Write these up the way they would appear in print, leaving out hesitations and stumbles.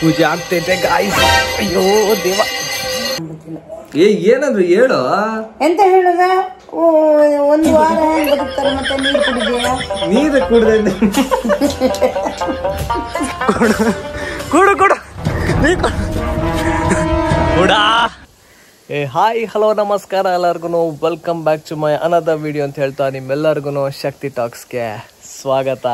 ಪೂಜೆ ಆಗ್ತೈತೆ ಗಾಯ್ಸ್. ಅಯ್ಯೋ ದೇವ, ಏನಂದ್ರು ಹೇಳು. ಎಂತ ಹೇಳುದ? ಒಂದು ವಾರ ಬದುಕ್ತಾರೆ, ಮತ್ತೆ ನೀರು ಕುಡಿದೆಯಾ? ನೀರು ಕುಡ್ದೆ ಕೊಡು ಕೊಡು ಕೊಡಾ. ಹಾಯ್ ಹಲೋ ನಮಸ್ಕಾರ ಎಲ್ಲರಿಗೂ, welcome back to my another video ಅಂತ ಹೇಳ್ತಾ ನಿಮ್ಮೆಲ್ಲರಿಗೂ ಶಕ್ತಿ ಟಾಕ್ಸ್ಗೆ ಸ್ವಾಗತ.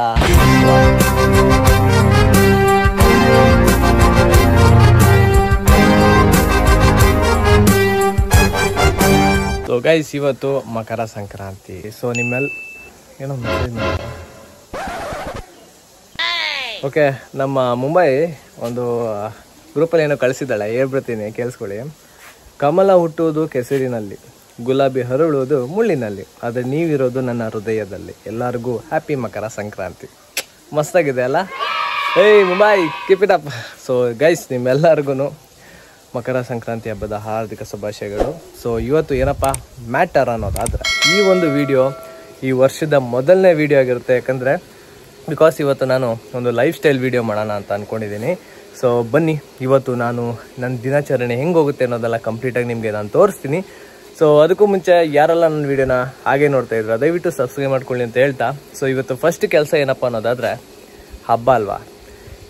ಸೊ ಗೈಸ್, ಇವತ್ತು ಮಕರ ಸಂಕ್ರಾಂತಿ. ಸೊ ನಿಮ್ಮೆಲ್ಲ ಏನೋ ಓಕೆ, ನಮ್ಮ ಮುಂಬೈ ಒಂದು ಗ್ರೂಪಲ್ಲಿ ಏನೋ ಕಳಿಸಿದ್ದಾಳೆ, ಹೇಳ್ಬಿಡ್ತೀನಿ ಕೇಳಿಸ್ಕೊಳ್ಳಿ. ಕಮಲ ಹುಟ್ಟುವುದು ಕೆಸರಿನಲ್ಲಿ, ಗುಲಾಬಿ ಹರಳುವುದು ಮುಳ್ಳಿನಲ್ಲಿ, ಆದರೆ ನೀವಿರೋದು ನನ್ನ ಹೃದಯದಲ್ಲಿ. ಎಲ್ಲರಿಗೂ ಹ್ಯಾಪಿ ಮಕರ ಸಂಕ್ರಾಂತಿ. ಮಸ್ತಾಗಿದೆ ಅಲ್ಲ? ಏಯ್ Mumbai, keep it up. So guys, ನಿಮ್ಮೆಲ್ಲರಿಗೂ ಮಕರ ಸಂಕ್ರಾಂತಿ ಹಬ್ಬದ ಹಾರ್ದಿಕ ಶುಭಾಶಯಗಳು. ಸೊ ಇವತ್ತು ಏನಪ್ಪ ಮ್ಯಾಟರ್ ಅನ್ನೋದಾದ್ರೆ, ಈ ಒಂದು ವಿಡಿಯೋ ಈ ವರ್ಷದ ಮೊದಲನೇ ವಿಡಿಯೋ ಆಗಿರುತ್ತೆ. ಯಾಕಂದರೆ ಬಿಕಾಸ್ ಇವತ್ತು ನಾನು ಒಂದು ಲೈಫ್ ಸ್ಟೈಲ್ ವಿಡಿಯೋ ಮಾಡೋಣ ಅಂತ ಅಂದ್ಕೊಂಡಿದ್ದೀನಿ. ಸೊ ಬನ್ನಿ, ಇವತ್ತು ನಾನು ನನ್ನ ದಿನಾಚರಣೆ ಹೆಂಗೆ ಹೋಗುತ್ತೆ ಅನ್ನೋದೆಲ್ಲ ಕಂಪ್ಲೀಟಾಗಿ ನಿಮಗೆ ನಾನು ತೋರಿಸ್ತೀನಿ. ಸೊ ಅದಕ್ಕೂ ಮುಂಚೆ ಯಾರೆಲ್ಲ ನನ್ನ ವೀಡಿಯೋನ ಹಾಗೆ ನೋಡ್ತಾ ಇದ್ರು ದಯವಿಟ್ಟು ಸಬ್ಸ್ಕ್ರೈಬ್ ಮಾಡ್ಕೊಳ್ಳಿ ಅಂತ ಹೇಳ್ತಾ, ಸೊ ಇವತ್ತು ಫಸ್ಟ್ ಕೆಲಸ ಏನಪ್ಪ ಅನ್ನೋದಾದರೆ, ಹಬ್ಬ ಅಲ್ವಾ,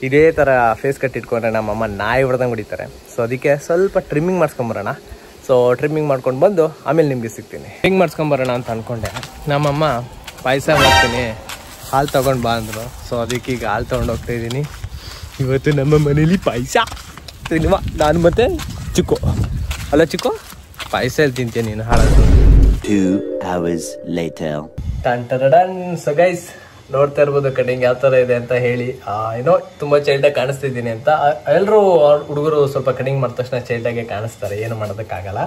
ಇದೇ ಥರ ಫೇಸ್ ಕಟ್ ಇಟ್ಕೊಂಡ್ರೆ ನಮ್ಮಮ್ಮ ನಾಯಿ ಹೊಡೆದಂಗೆ ಹೊಡಿತಾರೆ. ಸೊ ಅದಕ್ಕೆ ಸ್ವಲ್ಪ ಟ್ರಿಮ್ಮಿಂಗ್ ಮಾಡಿಸ್ಕೊಂಬರೋಣ. ಸೊ ಟ್ರಿಮ್ಮಿಂಗ್ ಮಾಡ್ಕೊಂಡು ಬಂದು ಆಮೇಲೆ ನಿಮಗೆ ಸಿಗ್ತೀನಿ. ಟ್ರಿಮ್ಮಿಂಗ್ ಮಾಡಿಸ್ಕೊಂಬರೋಣ ಅಂತ ಅಂದ್ಕೊಂಡೆ. ನಮ್ಮಮ್ಮ ಪಾಯಸ ಮಾಡ್ತೀನಿ, ಹಾಲು ತೊಗೊಂಡು ಬಾ ಅಂದರು. ಸೊ ಅದಕ್ಕೆ ಈಗ ಹಾಲು ತೊಗೊಂಡು ಹೋಗ್ತಾ ಇದ್ದೀನಿ. ಇವತ್ತು ನಮ್ಮ ಮನೇಲಿ ಪಾಯಸ ತಿನ್ನುವ, ನಾನು ಮತ್ತೆ ಚಿಕ್ಕು ಅಲ್ಲ ಚಿಕ್ಕು ಪಾಯಸ ಎಲ್ಲಿ ತಿಂತೀನಿ ನೀನು ಹಾಳಾದ್ರು. 2 hours later. Ton. So guys, ನೋಡ್ತಾ ಇರ್ಬೋದು ಕಟಿಂಗ್ ಯಾವ ಥರ ಇದೆ ಅಂತ ಹೇಳಿ. ಏನೋ ತುಂಬ ಚೈಲ್ಡಾಗಿ ಕಾಣಿಸ್ತಿದ್ದೀನಿ ಅಂತ ಎಲ್ಲರೂ ಹುಡುಗರು ಸ್ವಲ್ಪ ಕಟಿಂಗ್ ಮಾಡಿದ ತಕ್ಷಣ ಚೈಲ್ಡಾಗೆ ಕಾಣಿಸ್ತಾರೆ, ಏನು ಮಾಡೋದಕ್ಕಾಗಲ್ಲ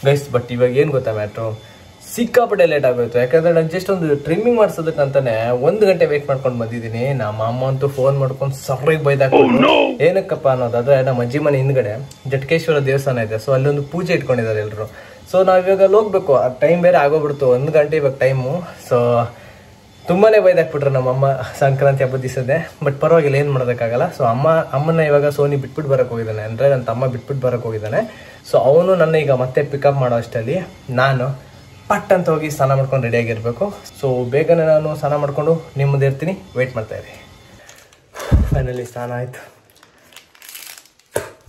ಗೈಸ್. ಬಟ್ ಇವಾಗ ಏನು ಗೊತ್ತಾ ಮ್ಯಾಟ್ರು, ಸಿಕ್ಕಾಪಟ್ಟೆ ಲೇಟ್ ಆಗೋಯ್ತು. ಯಾಕಂದರೆ ನಾನು ಜಸ್ಟ್ ಒಂದು ಟ್ರಿಮ್ಮಿಂಗ್ ಮಾಡಿಸೋದಕ್ಕಂತಾನೆ 1 ಗಂಟೆ ವೇಟ್ ಮಾಡ್ಕೊಂಡು ಬಂದಿದ್ದೀನಿ. ನಮ್ಮ ಅಮ್ಮ ಅಂತೂ ಫೋನ್ ಮಾಡ್ಕೊಂಡು ಸೊರ್ರಿಗೆ ಬೈದಾಕೊಂಡು, ಏನಕ್ಕಪ್ಪ ಅನ್ನೋದಾದ್ರೆ ನಮ್ಮ ಅಜ್ಜಿ ಮನೆ ಹಿಂದ್ಗಡೆ ಜಟಕೇಶ್ವರ ದೇವಸ್ಥಾನ ಇದೆ. ಸೊ ಅಲ್ಲೊಂದು ಪೂಜೆ ಇಟ್ಕೊಂಡಿದ್ದಾರೆ ಎಲ್ಲರೂ. ಸೊ ನಾವಿವಾಗ ಅಲ್ಲಿ ಹೋಗ್ಬೇಕು, ಆ ಟೈಮ್ ಬೇರೆ ಆಗೋಗ್ಬಿಡ್ತು, 1 ಗಂಟೆ ಇವಾಗ ಟೈಮು. ಸೊ ತುಂಬಾ ಬೈದಾಕ್ಬಿಟ್ರು ನಮ್ಮಮ್ಮ ಸಂಕ್ರಾಂತಿ ಹಬ್ಬದ ದಿವಸದೇ. ಬಟ್ ಪರವಾಗಿಲ್ಲ, ಏನು ಮಾಡೋದಕ್ಕಾಗಲ್ಲ. ಸೊ ಅಮ್ಮನ ಇವಾಗ ಸೋನಿ ಬಿಟ್ಬಿಟ್ಟು ಬರೋಕೆ ಹೋಗಿದ್ದಾನೆ, ಅಂದರೆ ನನ್ನ ತಮ್ಮ ಬಿಟ್ಬಿಟ್ಟು ಬರೋಕೆ ಹೋಗಿದ್ದಾನೆ. ಸೊ ಅವನು ನನ್ನ ಈಗ ಮತ್ತೆ ಪಿಕಪ್ ಮಾಡೋ ಅಷ್ಟರಲ್ಲಿ ನಾನು ಪಟ್ ಅಂತ ಹೋಗಿ ಸ್ನಾನ ಮಾಡ್ಕೊಂಡು ರೆಡಿಯಾಗಿರಬೇಕು. ಸೊ ಬೇಗನೆ ನಾನು ಸ್ನಾನ ಮಾಡಿಕೊಂಡು ನಿಮ್ಮ ಮುಂದೆ ಇರ್ತೀನಿ, ವೆಯ್ಟ್ ಮಾಡ್ತಾಯಿರಿ. ಫೈನಲಿ ಸ್ನಾನ ಆಯಿತು,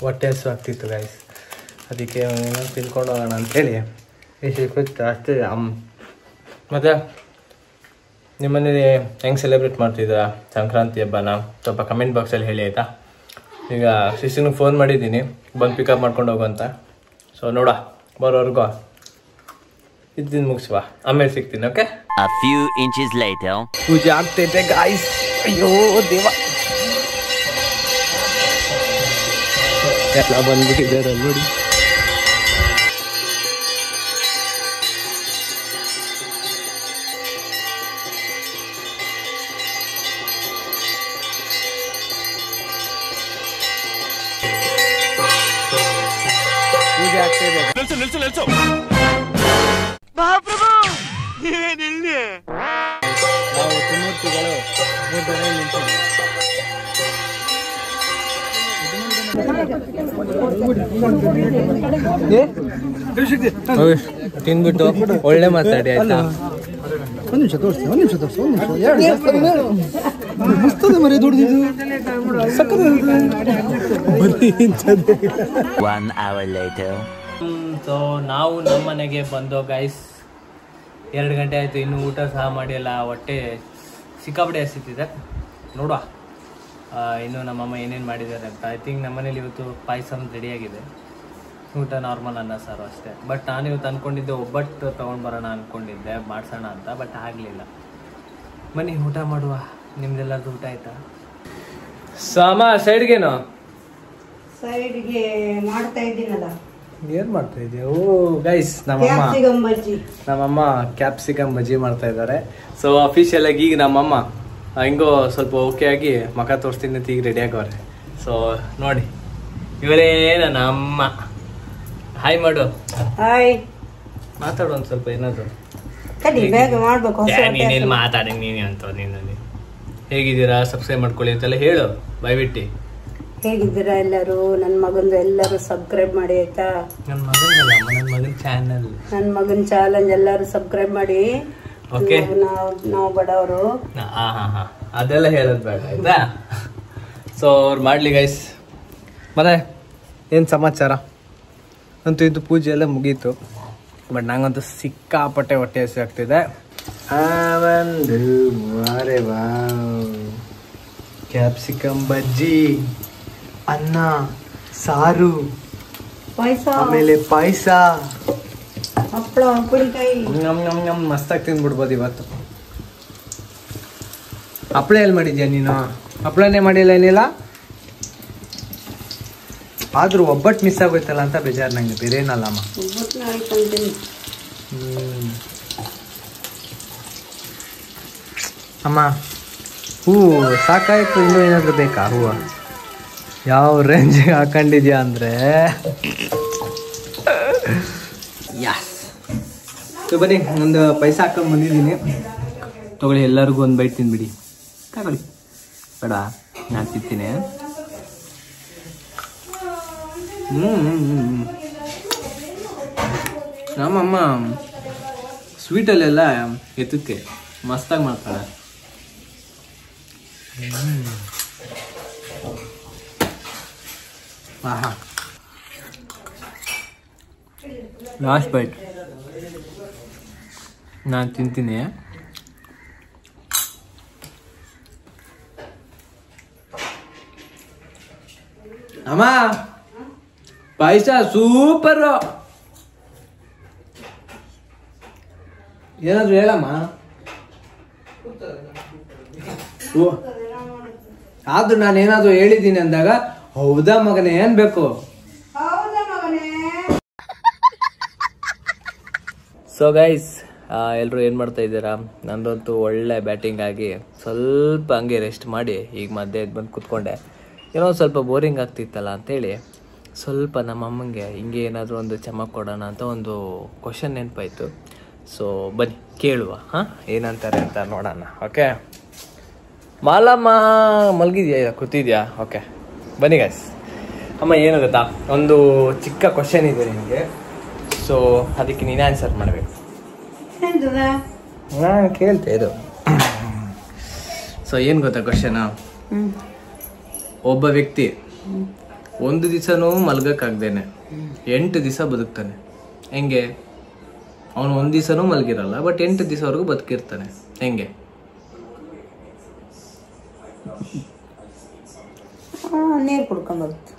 ಹೊಟ್ಟೆ ಹಸು ಆಗ್ತಿತ್ತು ಗೈಸ್. ಅದಕ್ಕೆ ಏನೋ ತಿನ್ಕೊಂಡು ಹೋಗೋಣ ಅಂತೇಳಿ ಇಷ್ಟು ಅಷ್ಟೇ. ಮತ್ತು ನಿಮ್ಮನೇಲಿ ಹೆಂಗೆ ಸೆಲೆಬ್ರೇಟ್ ಮಾಡ್ತಿದ್ದೀರಾ ಸಂಕ್ರಾಂತಿ ಹಬ್ಬನ ಸ್ವಲ್ಪ ಕಮೆಂಟ್ ಬಾಕ್ಸಲ್ಲಿ ಹೇಳಿ ಆಯಿತಾ. ಈಗ ಶಿಶುನಿಗೆ ಫೋನ್ ಮಾಡಿದ್ದೀನಿ, ಬಂದು ಪಿಕಪ್ ಮಾಡ್ಕೊಂಡು ಹೋಗು ಅಂತ. ಸೊ ನೋಡ ಬರೋವರೆಗೂ ಇದ್ದೀನಿ, ಮುಗಿಸುವ, ಆಮೇಲೆ ಸಿಗ್ತೀನಿ. Okay, A few inches later. ಪೂಜೆ ಆಗ್ತೈತೆ ಗಾಯ್ಸ್. ಅಯ್ಯೋ ದೇವ, ಎಲ್ಲ ಬಂದ್ಬಿಟ್ಟಿದ್ದಾರೆ ನೋಡಿ. ಪೂಜೆ ಆಗ್ತಿದೆ. ನಿಲ್ಸು ಮಹಾಪ್ರಭು, ನೀವೇನಿಲ್ಲಿ? ನಾವು ತ್ರಿಮೂರ್ತಿಗಳು 3 ಜನ ನಿಲ್ಸಿದ್ದೀವಿ. ತಿಂದ್ಬಿಟ್ಟು ಒಳ್ಳೆ ಮಾತಾಡಿ ಆಯ್ತಾ. ಒಂದು ನಿಮಿಷ ತೋರಿಸ್ತೀನಿ. ಮಸ್ತದೆ ಮರಿ, ದೊಡ್ಡದಿದು ಸಕ್ಕದ. 1 hour later. ಸೊ ನಾವು ನಮ್ಮ ಮನೆಗೆ ಬಂದೋ ಗೈಸ್, 2 ಗಂಟೆ ಆಯಿತು, ಇನ್ನೂ ಊಟ ಸಹ ಮಾಡಿಲ್ಲ. ಹೊಟ್ಟೆ ಸಿಕ್ಕಾಪಟ್ಟೆ ಹಸಿತಿದೆ. ನೋಡುವ ಇನ್ನು ನಮ್ಮಮ್ಮ ಏನೇನು ಮಾಡಿದ್ದಾರೆ ಅಂತ. ಐ ಥಿಂಕ್ ನಮ್ಮ ಮನೇಲಿ ಇವತ್ತು ಪಾಯಸ ರೆಡಿಯಾಗಿದೆ, ಊಟ ನಾರ್ಮಲ್ ಅನ್ನ ಸಾರು ಅಷ್ಟೇ. ಬಟ್ ನಾನು ಇವತ್ತು ಅಂದ್ಕೊಂಡಿದ್ದೆ ಒಬ್ಬಟ್ಟು ತೊಗೊಂಡು ಬರೋಣ ಅಂದ್ಕೊಂಡಿದ್ದೆ, ಮಾಡಿಸೋಣ ಅಂತ. ಬಟ್ ಆಗಲಿಲ್ಲ. ಬನ್ನಿ ಊಟ ಮಾಡುವ. ನಿಮ್ದೆಲ್ಲರದು ಊಟ ಆಯ್ತಾ? ಸಾಮ ಸೈಡ್ಗೇನು ಸೈಡ್ಗೆ ಮಾಡ್ತಾ ಇದ್ದೀನಲ್ಲ. ಏನು ಮಾಡ್ತಾ ಇದೆಯಾ? ಓ ಗೈಸ್, ನಮ್ಮಮ್ಮ ಕ್ಯಾಪ್ಸಿಕಮ್ ಬಜ್ಜಿ ಮಾಡ್ತಾ ಇದ್ದಾರೆ. ಸೊ ಅಫಿಷಿಯಲ್ ಆಗಿ ಈಗ ನಮ್ಮಮ್ಮ ಹಿಂಗೋ ಸ್ವಲ್ಪ ಓಕೆ ಆಗಿ ಮಖ ತೋರಿಸ್ತೀನಿ ಅಂತ ಈಗ ರೆಡಿ ಆಗವ್ರೆ. ಸೊ ನೋಡಿ, ಇವರೇ ನನ್ನ ಅಮ್ಮ. ಹಾಯ್ ಮಾಡು. ಹಾಯ್. ಮಾತಾಡು ಒಂದು ಸ್ವಲ್ಪ ಏನಾದ್ರು. ನೀನೇನು ಮಾತಾಡಿ ನೀನು ಅಂತ. ನೀನಲ್ಲಿ ಹೇಗಿದ್ದೀರಾ, ಸಬ್ಸ್ಕ್ರೈಬ್ ಮಾಡ್ಕೊಳ್ಳಿ ಅಂತೆಲ್ಲ ಹೇಳು ದಯವಿಟ್ಟು. ಹೇಗಿದ್ದೀರಾ ಎಲ್ಲರೂ? ನನ್ನ ಮಗಂದು ಎಲ್ಲರೂ ಸಬ್ಸ್ಕ್ರೈಬ್ ಮಾಡಿ ಆಯ್ತಾ? ನನ್ನ ಮಗನ ಚಾನಲ್, ನನ್ನ ಮಗನ ಚಾಲೆಂಜ್ ಎಲ್ಲರೂ ಸಬ್ಸ್ಕ್ರೈಬ್ ಮಾಡಿ. ಓಕೆ, ನಾವು ಬಡವರು, ಅದೆಲ್ಲ ಹೇಳೋದು ಬೇಡ ಆಯ್ತಾ. ಸೊ ಅವ್ರು ಮಾಡ್ಲಿ ಗೈಸ್. ಮತ್ತೆ ಏನು ಸಮಾಚಾರ? ಅಂತೂ ಇದು ಪೂಜೆ ಎಲ್ಲ ಮುಗೀತು. ಬಟ್ ನಂಗಂತೂ ಸಿಕ್ಕಾಪಟ್ಟೆ ಹೊಟ್ಟೆ ಹಸಿ ಆಗ್ತಿದೆ. ಕ್ಯಾಪ್ಸಿಕಮ್ ಬಜ್ಜಿ, ಅನ್ನ, ಸಾರು, ಪಾಯಸ, ಆಮೇಲೆ ಪಾಯಸ, ಹಪ್ಪಳ, ಉಪ್ಪಿನಕಾಯಿ. ಮಸ್ತಾಗಿ ತಿಂದ್ಬಿಡ್ಬೋದು ಇವತ್ತು. ಹಪ್ಪಳ ಎಲ್ಲಿ ಮಾಡಿದ್ಯಾ ನೀನು? ಹಪ್ಪಳನೇ ಮಾಡಿಲ್ಲ ಏನಿಲ್ಲ. ಆದ್ರೂ ಒಬ್ಬಟ್ಟು ಮಿಸ್ ಆಗೋಯ್ತಲ್ಲ ಅಂತ ಬೇಜಾರು ನಂಗೆ, ಬೇರೆ ಏನಲ್ಲಮ್ಮ. ಅಮ್ಮ ಹೂವು ಸಾಕಾಯ್ತು, ಇನ್ನೂ ಏನಾದರೂ ಬೇಕಾ? ಹೂವು ಯಾವ ರೇಂಜಿಗೆ ಹಾಕೊಂಡಿದ್ಯಾ ಅಂದರೆ ಯಾಸ್. ಬನ್ನಿ, ಒಂದು ಪೈಸಾ ಹಾಕೊಂಡು ಬಂದಿದ್ದೀನಿ. ತಗೊಳ್ಳಿ, ಎಲ್ಲರಿಗೂ ಒಂದು ಬೈಟ್ ತಿಂದ್ಬಿಡಿ. ತಗೊಳ್ಳಿ, ಬೇಡ ನಾನು ತಿಂತೀನಿ. ನಮ್ಮಮ್ಮ ಸ್ವೀಟಲ್ಲೆಲ್ಲ ಎತ್ತಕ್ಕೆ ಮಸ್ತಾಗಿ ಮಾಡ್ತಾಳೆ. ಆಹಾ, ಲಾಸ್ಟ್ ಬೈಟ್ ನಾನು ತಿಂತೀನಿ. ಅಮ್ಮ ಪಾಯಸ ಸೂಪರ್. ಏನಾದ್ರು ಹೇಳಮ್ಮ. ಆದ್ರೂ ನಾನು ಏನಾದ್ರು ಹೇಳಿದ್ದೀನಿ ಅಂದಾಗ ಹೌದಾ ಮಗನೇ ಅನ್ಬೇಕು. ಸೊ ಗೈಸ್, ಎಲ್ಲರೂ ಏನು ಮಾಡ್ತಾ ಇದ್ದೀರಾ? ನಂದಂತೂ ಒಳ್ಳೆ ಬ್ಯಾಟಿಂಗ್ ಆಗಿ ಸ್ವಲ್ಪ ಹಂಗೆ ರೆಸ್ಟ್ ಮಾಡಿ ಈಗ ಮಧ್ಯೆ ಬಂದು ಕೂತ್ಕೊಂಡೆ. ಏನೋ ಸ್ವಲ್ಪ ಬೋರಿಂಗ್ ಆಗ್ತಿತ್ತಲ್ಲ ಅಂತೇಳಿ ಸ್ವಲ್ಪ ನಮ್ಮ ಅಮ್ಮಂಗೆ ಹಿಂಗೆ ಏನಾದರೂ ಒಂದು ಚಮಕ್ ಕೊಡೋಣ ಅಂತ ಒಂದು ಕ್ವಶನ್ ನೆನಪಾಯಿತು. ಸೊ ಬನ್ನಿ ಕೇಳುವ, ಏನಂತಾರೆ ಅಂತ ನೋಡೋಣ. ಓಕೆ, ಮಾಲಮ್ಮ ಮಲಗಿದ್ಯಾ, ಕೂತಿದ್ಯಾ? ಓಕೆ ಬನ್ನಿ ಗೈಸ್. ಅಮ್ಮ ಏನು ಗೊತ್ತಾ, ಒಂದು ಚಿಕ್ಕ ಕ್ವಶನ್ ಇದೆ ನಿಮಗೆ. ಸೊ ಅದಕ್ಕೆ ನೀನು ಆನ್ಸರ್ ಮಾಡಬೇಕು. ನಾನು ಕೇಳ್ತೆ ಇದು. ಸೊ ಏನು ಗೊತ್ತಾ ಕ್ವಶನ್? ಒಬ್ಬ ವ್ಯಕ್ತಿ ಒಂದು ದಿವಸನೂ ಮಲ್ಗಕ್ಕಾಗ್ದೇನೆ 8 ದಿವಸ ಬದುಕ್ತಾನೆ. ಹೆಂಗೆ? ಅವನು ಒಂದು ದಿವಸನೂ ಮಲಗಿರಲ್ಲ, ಬಟ್ 8 ದಿವಸವರೆಗೂ ಬದುಕಿರ್ತಾನೆ. ಹೆಂಗೆ? ನೀರು ಕುಡ್ಕೊಂಡ್ಬರುತ್ತೆ.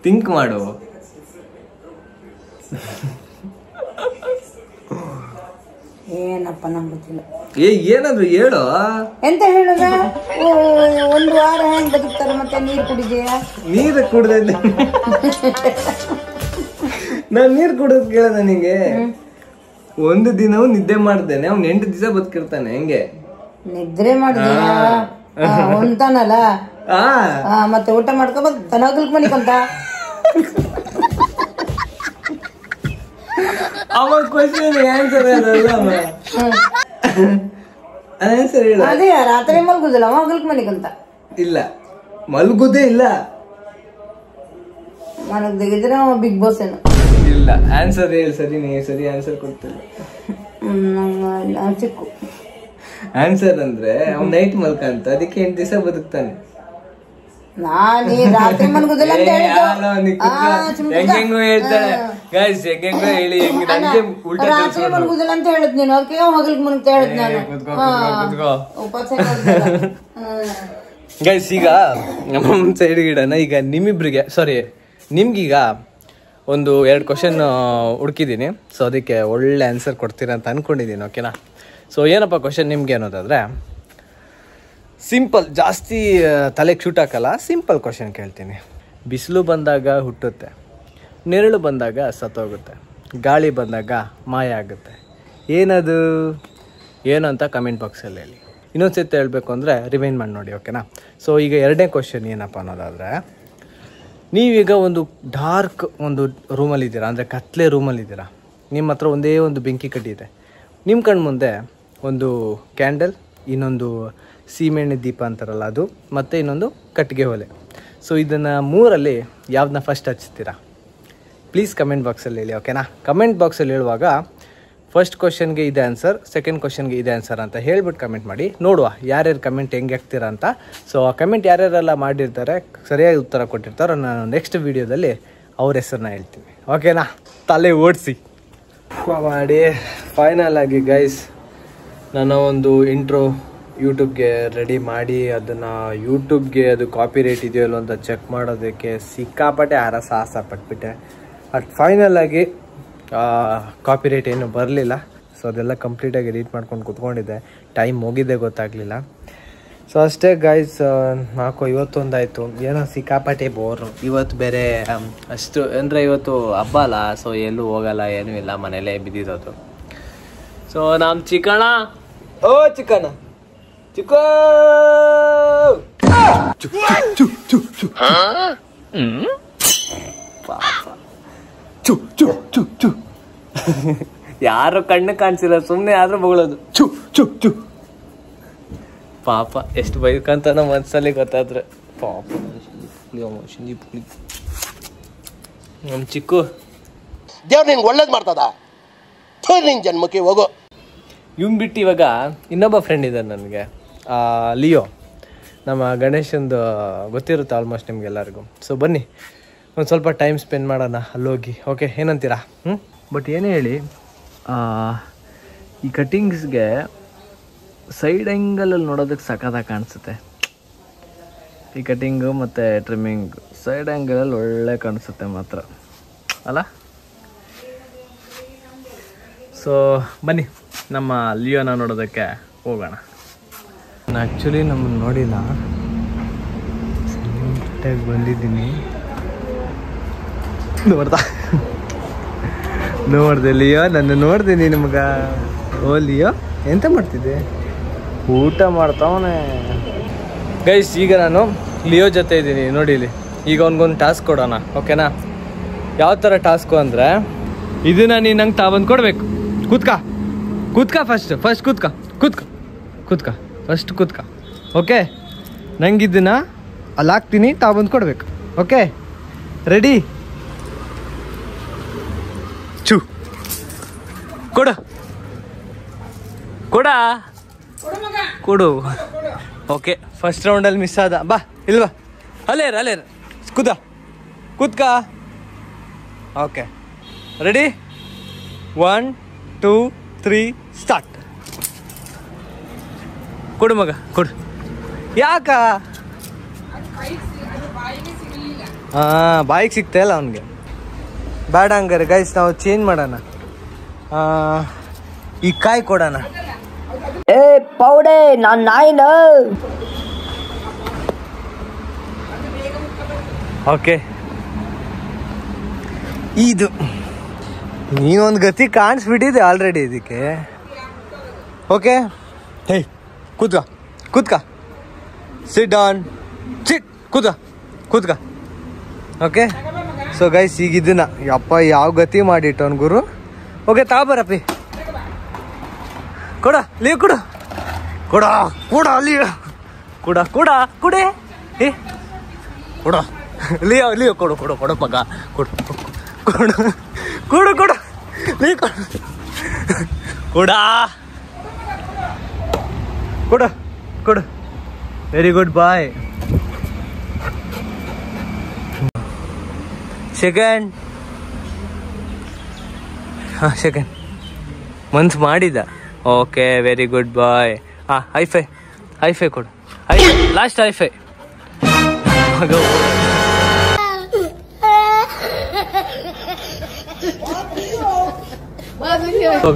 ಥಿಂಕ್ ಮಾಡು. ಏನಪ್ಪ ನಂಗೆ ಗೊತ್ತಿಲ್ಲ. ಏನಾದ್ರು ಹೇಳು. ಎಂತ ಹೇಳುದ? ಒಂದು ವಾರ ಹೆಂಗ್ ಬದುಕ್ತಾರೆ? ಮತ್ತೆ ನೀರು ಕುಡಿದೆಯಾ? ನೀರು ಕುಡ್ದೆ. ನಾನ್ ನೀರು ಕುಡಿದ್ ಕೇಳ್ದ ನಿಂಗೆ. ಒಂದು ದಿನವೂ ನಿದ್ದೆ ಮಾಡ್ತೇನೆ, ಅವ್ನು 8 ದಿವಸ ಬದುಕಿರ್ತಾನೆ. ಹೆಂಗೆ? ನಿದ್ರೆ ಮಾಡಿದ್ಯಾ ಅಂತಾನಲ್ಲ. ಮತ್ತೆ ಊಟ ಮಾಡ್ಕೊಬ ತನಗಲ್ಕ್ ಮನಿಕೊಂತ. ಅವಾಗ ಕ್ವಶನ್ ಆನ್ಸರ್ ಆನ್ಸರ್ ಹೇಳ. ಅದೇ ರಾತ್ರಿ ಮಲ್ಗುದಿಲ್ಲ, ಮಗಲ್ಕ್ ಮನಿಕೊಂತ. ಇಲ್ಲ, ಮಲ್ಗುದೇ ಇಲ್ಲ. ಮಲಗ್ದಿದ್ರೆ ಬಿಗ್ ಬಾಸ್ ಏನು ಇಲ್ಲ. ಆನ್ಸರ್ ಹೇಳಿ. ಸರಿ, ನೀ ಸರಿ ಆನ್ಸರ್ ಕೊಡ್ತಿಲ್ಲ. ಚಿಕ್ಕು ಆನ್ಸರ್ ಅಂದ್ರೆ ಅವ್ನು ನೈಟ್ ಮಲ್ಕಂತ, ಅದಕ್ಕೆ 8 ದಿವಸ ಬದುಕ್ತಾನೆ. ನಾನೀ ರಾತ್ರಿ ಮಲ್ಗುದಿಲ್ಲ ಅಂತ ಹೆಂಗೆಂಗೋ ಹೇಳ್ತಾಳೆ ಗೈಸ್, ಹೆಂಗೆಂಗೋ ಹೇಳಿ ರಾತ್ರಿ ಮಲ್ಗುದಿಲ್ಲ ಅಂತ ಹೇಳಿದ್ ನೀನು. ಅದಕ್ಕೆ ಹಗಲ್ಕ್ ಮನ್ಕ ಹೇಳಿದ್ ನಾನು. ಗೈಸ್, ಈಗ ನಮ್ಮ ಸೈಡ್ ಗಿಡನ ಈಗ ನಿಮ್ಮಿಬ್ರಿಗೆ, ಸಾರಿ ನಿಮ್ಗೀಗ ಒಂದು 2 ಕ್ವಶನ್ ಹುಡುಕಿದ್ದೀನಿ. ಸೊ ಅದಕ್ಕೆ ಒಳ್ಳೆ ಆನ್ಸರ್ ಕೊಡ್ತೀರಾ ಅಂತ ಅನ್ಕೊಂಡಿದ್ದೀನಿ. ಓಕೆನಾ? ಸೊ ಏನಪ್ಪ ಕ್ವಶನ್ ನಿಮ್ಗೆ ಅನ್ನೋದಾದ್ರೆ ಸಿಂಪಲ್, ಜಾಸ್ತಿ ತಲೆಗೆ ಶೂಟ್ ಹಾಕಲ್ಲ, ಸಿಂಪಲ್ ಕ್ವಶನ್ ಕೇಳ್ತೀನಿ. ಬಿಸಿಲು ಬಂದಾಗ ಹುಟ್ಟುತ್ತೆ, ನೆರಳು ಬಂದಾಗ ಸತ್ತೋಗುತ್ತೆ, ಗಾಳಿ ಬಂದಾಗ ಮಾಯ ಆಗುತ್ತೆ. ಏನದು? ಏನು ಅಂತ ಕಮೆಂಟ್ ಬಾಕ್ಸಲ್ಲಿ ಹೇಳಿ. ಇನ್ನೊಂದು ಸತಿ ಹೇಳಬೇಕು ಅಂದರೆ ರಿಮೈಂಡ್ ಮಾಡಿ ನೋಡಿ. ಓಕೆನಾ? ಸೊ ಈಗ 2ನೇ ಕ್ವಶನ್ ಏನಪ್ಪ ಅನ್ನೋದಾದರೆ, ನೀವೀಗ ಒಂದು ಡಾರ್ಕ್ ಒಂದು ರೂಮಲ್ಲಿದ್ದೀರಾ, ಅಂದರೆ ಕತ್ಲೆ ರೂಮಲ್ಲಿದ್ದೀರಾ. ನಿಮ್ಮ ಹತ್ರ ಒಂದೇ ಒಂದು ಬೆಂಕಿ ಕಡ್ಡಿ ಇದೆ. ನಿಮ್ಮ ಕಣ್ಣು ಮುಂದೆ ಒಂದು ಕ್ಯಾಂಡಲ್, ಇನ್ನೊಂದು ಸೀಮೆಣ್ಣೆ ದೀಪ ಅಂತಾರಲ್ಲ ಅದು, ಮತ್ತು ಇನ್ನೊಂದು ಕಟ್ಟಿಗೆ ಒಲೆ. ಸೊ ಇದನ್ನು ಮೂರಲ್ಲಿ ಯಾವ್ದನ್ನ ಫಸ್ಟ್ ಹಚ್ತೀರಾ? ಪ್ಲೀಸ್ ಕಮೆಂಟ್ ಬಾಕ್ಸಲ್ಲಿ ಹೇಳಿ, ಓಕೆನಾ? ಕಮೆಂಟ್ ಬಾಕ್ಸಲ್ಲಿ ಹೇಳುವಾಗ ಫಸ್ಟ್ ಕ್ವಶನ್ಗೆ ಇದೆ ಆನ್ಸರ್, ಸೆಕೆಂಡ್ ಕ್ವಶನ್ಗೆ ಇದೆ ಆನ್ಸರ್ ಅಂತ ಹೇಳ್ಬಿಟ್ಟು ಕಮೆಂಟ್ ಮಾಡಿ, ನೋಡುವ ಯಾರ್ಯಾರು ಕಮೆಂಟ್ ಹೆಂಗೆ ಹಾಕ್ತೀರಾ ಅಂತ. ಸೊ ಆ ಕಮೆಂಟ್ ಯಾರ್ಯಾರೆಲ್ಲ ಮಾಡಿರ್ತಾರೆ, ಸರಿಯಾಗಿ ಉತ್ತರ ಕೊಟ್ಟಿರ್ತಾರೋ ನಾನು ನೆಕ್ಸ್ಟ್ ವೀಡಿಯೋದಲ್ಲಿ ಅವ್ರ ಹೆಸರನ್ನ ಹೇಳ್ತೀವಿ, ಓಕೆನಾ? ತಲೆ ಓಡಿಸಿ ಮಾಡಿ. ಫೈನಲ್ ಆಗಿ ಗೈಸ್, ನಾನು ಒಂದು ಇಂಟ್ರೋ ಯೂಟ್ಯೂಬ್ಗೆ ರೆಡಿ ಮಾಡಿ ಅದನ್ನು ಯೂಟ್ಯೂಬ್ಗೆ ಅದು ಕಾಪಿ ರೇಟ್ ಇದೆಯೋ ಇಲ್ಲೋ ಅಂತ ಚೆಕ್ ಮಾಡೋದಕ್ಕೆ ಸಿಕ್ಕಾಪಟ್ಟೆ ಸಾಹಸ ಪಟ್ಬಿಟ್ಟೆ. ಬಟ್ ಫೈನಲ್ ಆಗಿ ಕಾಪಿ ರೇಟ್ ಏನು ಬರಲಿಲ್ಲ. ಸೊ ಅದೆಲ್ಲ ಕಂಪ್ಲೀಟಾಗಿ ಎಡಿಟ್ ಮಾಡ್ಕೊಂಡು ಕೂತ್ಕೊಂಡಿದ್ದೆ, ಟೈಮ್ ಹೋಗಿದ್ದೆ ಗೊತ್ತಾಗಲಿಲ್ಲ. ಸೊ ಅಷ್ಟೇ ಗೈಸ್, 4:51 ಆಯಿತು. ಏನೋ ಸಿಕ್ಕಾಪಟ್ಟೆ ಬೋರು. ಇವತ್ತು ಬೇರೆ ಅಷ್ಟು ಅಂದರೆ ಇವತ್ತು ಹಬ್ಬ ಅಲ್ಲ, ಸೊ ಎಲ್ಲೂ ಹೋಗಲ್ಲ, ಏನೂ ಇಲ್ಲ, ಮನೇಲೇ ಬಿದ್ದಿರೋದು. ಸೊ ನಮ್ಮ ಚಿಕ್ಕಣ್ಣ, ಓ ಚಿಕ್ಕಣ್ಣ, ಚಿಕ್ಕ ಯಾರು ಕಣ್ಣು ಕಾಣಿಸಿಲ್ಲ, ಸುಮ್ಮನೆ ಆದ್ರೂ ಬಗಳೋದು ಚು ಚು ಚು. ಪಾಪ ಎಷ್ಟು ಬೈಕಂತ ನಮ್ಮ ಮನಸ್ಸಲ್ಲಿ ಗೊತ್ತಾದ್ರೆ ಪಾಪ. ನಮ್ಮ ಚಿಕ್ಕು ದೇವ್ರು ನಿನ್ಗೆ ಒಳ್ಳೇದು ಮಾಡ್ತದ, ನಿನ್ ಜನ್ಮಕ್ಕೆ ಹೋಗೋ. ಇವ್ನು ಬಿಟ್ಟು ಇವಾಗ ಇನ್ನೊಬ್ಬ ಫ್ರೆಂಡ್ ಇದ್ದಾನೆ ನನಗೆ, ಲಿಯೋ. ನಮ್ಮ ಗಣೇಶಂದು ಗೊತ್ತಿರುತ್ತೆ ಆಲ್ಮೋಸ್ಟ್ ನಿಮ್ಗೆಲ್ಲರಿಗೂ. ಸೊ ಬನ್ನಿ ಒಂದು ಸ್ವಲ್ಪ ಟೈಮ್ ಸ್ಪೆಂಡ್ ಮಾಡೋಣ ಅಲ್ಲೋಗಿ, ಓಕೆ? ಏನಂತೀರಾ? ಬಟ್ ಏನೇ ಹೇಳಿ, ಈ ಕಟ್ಟಿಂಗ್ಸ್ಗೆ ಸೈಡ್ ಆ್ಯಂಗಲಲ್ಲಿ ನೋಡೋದಕ್ಕೆ ಸಖತ್ತಾಗಿ ಕಾಣಿಸುತ್ತೆ. ಈ ಕಟ್ಟಿಂಗು ಮತ್ತು ಟ್ರಿಮ್ಮಿಂಗ್ ಸೈಡ್ ಆ್ಯಂಗಲಲ್ಲಿ ಒಳ್ಳೆ ಕಾಣಿಸುತ್ತೆ ಮಾತ್ರ ಅಲ್ಲ? ಸೊ ಬನ್ನಿ ನಮ್ಮ ಲಿಯೋನ ನೋಡೋದಕ್ಕೆ ಹೋಗೋಣ. ನಾನು ಆ್ಯಕ್ಚುಲಿ ನಮ್ಮನ್ನು ನೋಡಿಲ್ಲ, ನೀಟಾಗಿ ಬಂದಿದ್ದೀನಿ. ನೋಡಿದೆ ಲಿಯೋ, ನನ್ನ ನೋಡ್ತೀನಿ ನಿಮ್ಗೆ. ಓ ಲಿಯೋ, ಎಂತ ಮಾಡ್ತಿದ್ದೆ? ಊಟ ಮಾಡ್ತಾವನೆ ಗೈಸ್. ಈಗ ನಾನು ಲಿಯೋ ಜೊತೆ ಇದ್ದೀನಿ ನೋಡಿ ಇಲ್ಲಿ. ಈಗ ಅವ್ನಿಗೊಂದು ಟಾಸ್ಕ್ ಕೊಡೋಣ, ಓಕೆನಾ? ಯಾವ ಥರ ಟಾಸ್ಕು ಅಂದರೆ, ಇದನ್ನು ನೀನು ನಂಗೆ ತಾಬಂದು ಕೊಡಬೇಕು. ಕೂತ್ಕ ಫಸ್ಟ್ ಕೂತ್ಕ ಫಸ್ಟ್ ಕೂತ್ಕ, ಓಕೆ? ನಂಗೆ ಇದನ್ನು ಅಲ್ಲಿ ಹಾಕ್ತೀನಿ, ತಾಬಂದು ಕೊಡಬೇಕು, ಓಕೆ? ರೆಡಿ? ಚು ಕೊಡು. ಓಕೆ, ಫಸ್ಟ್ ರೌಂಡಲ್ಲಿ ಮಿಸ್ ಆದ. ಬಾ ಇಲ್ವಾ, ಅಲ್ಲೇರ ಕೂತ್ಕ. Okay, ready? 1 2 3 ಸ್ಟಾರ್ಟ್. ಕೊಡು ಮಗ, ಕೊಡು. ಯಾಕ? ಬಾಯಿಗೆ ಸಿಗ್ತಾ ಇಲ್ಲ ಅವನಿಗೆ. ಬೇಡ ಹಂಗಾರೆ ಗೈಸ್, ನಾವು ಚೇಂಜ್ ಮಾಡೋಣ. ಈ ಕಾಯಿ ಕೊಡೋಣ. ಏ ಪೌಡೆ, ನಾನು ನಾಯಿನ. ಓಕೆ, ಇದು ನೀನೊಂದು ಗತಿ ಕಾಣಿಸ್ಬಿಟ್ಟಿದೆ ಆಲ್ರೆಡಿ ಇದಕ್ಕೆ. ಓಕೆ, ಹೇ ಕೂತ್ಕ. ಸಿಟ್ ಡೌನ್, ಕೂತ್ಕ. ಓಕೆ, ಸೊ ಗೈಸ್, ಈಗ ಇದನ್ನ ಯಪ್ಪ ಯಾವ ಗತಿ ಮಾಡಿಟ್ಟವನ್ ಗುರು. ಓಕೆ, ತಾಬರಪ್ಪಿ, ಕೊಡ ಲೀವ್, ಕೊಡ ಲೀವ್, ಕುಡೆ ಏ ಕೊಡ ಲೀವ್, ಕೊಡು ಮಗ, ಕೊಡು ಲೀವ್, ಕೊಡು. ವೆರಿ ಗುಡ್, ಬಾಯ್. ಸೆಕೆಂಡ್ ಮನ್ಸು ಮಾಡಿದ. Okay, very good boy. High five ಕೊಡು. Last high five.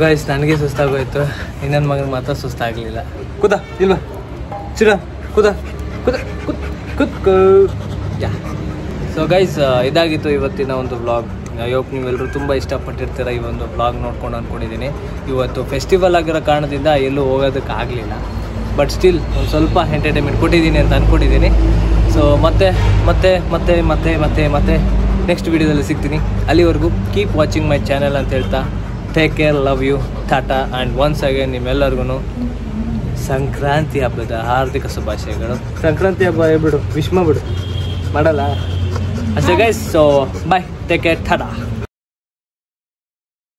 ಗೈಸ್, ನನಗೆ ಸುಸ್ತಾಗೋಯ್ತು, ಇನ್ನೊಂದು ಮಗನ ಮಾತ್ರ ಸುಸ್ತಾಗಲಿಲ್ಲ. ಇಲ್ವಾ ಚಿರ ಕುತ್ಕೋ. ಸೊ ಗೈಸ್, ಇದಾಗಿತ್ತು ಇವತ್ತಿನ ಒಂದು ವ್ಲಾಗ್. ಐ ಹೋಪ್ ನೀವೆಲ್ಲರೂ ತುಂಬ ಇಷ್ಟಪಟ್ಟಿರ್ತೀರ ಈ ಒಂದು ವ್ಲಾಗ್ ನೋಡ್ಕೊಂಡು ಅಂದ್ಕೊಂಡಿದ್ದೀನಿ. ಇವತ್ತು ಫೆಸ್ಟಿವಲ್ ಆಗಿರೋ ಕಾರಣದಿಂದ ಎಲ್ಲೂ ಹೋಗೋದಕ್ಕೆ ಆಗಲಿಲ್ಲ, ಬಟ್ ಸ್ಟಿಲ್ ಒಂದು ಸ್ವಲ್ಪ ಎಂಟರ್ಟೈನ್ಮೆಂಟ್ ಕೊಟ್ಟಿದ್ದೀನಿ ಅಂತ ಅಂದ್ಕೊಂಡಿದ್ದೀನಿ. ಸೊ ಮತ್ತೆ ನೆಕ್ಸ್ಟ್ ವೀಡಿಯೋದಲ್ಲಿ ಸಿಗ್ತೀನಿ. ಅಲ್ಲಿವರೆಗೂ ಕೀಪ್ ವಾಚಿಂಗ್ ಮೈ ಚಾನಲ್ ಅಂತ ಹೇಳ್ತಾ, ಟೇಕ್ ಕೇರ್, ಲವ್ ಯು, ಟಾಟಾ, ಆ್ಯಂಡ್ ಒನ್ಸ್ ಅಗೇನ್ ನಿಮ್ಮೆಲ್ಲರಿಗೂ ಸಂಕ್ರಾಂತಿ ಹಬ್ಬದ ಹಾರ್ದಿಕ ಶುಭಾಶಯಗಳು. ಸಂಕ್ರಾಂತಿ ಹಬ್ಬ ಹೇಳ್ಬಿಡು, ವಿಶ್ ಮಾಡ್ಬಿಡು. ಮಾಡಲ್ಲ ಅಷ್ಟೇ guys. So bye, take care, Tata.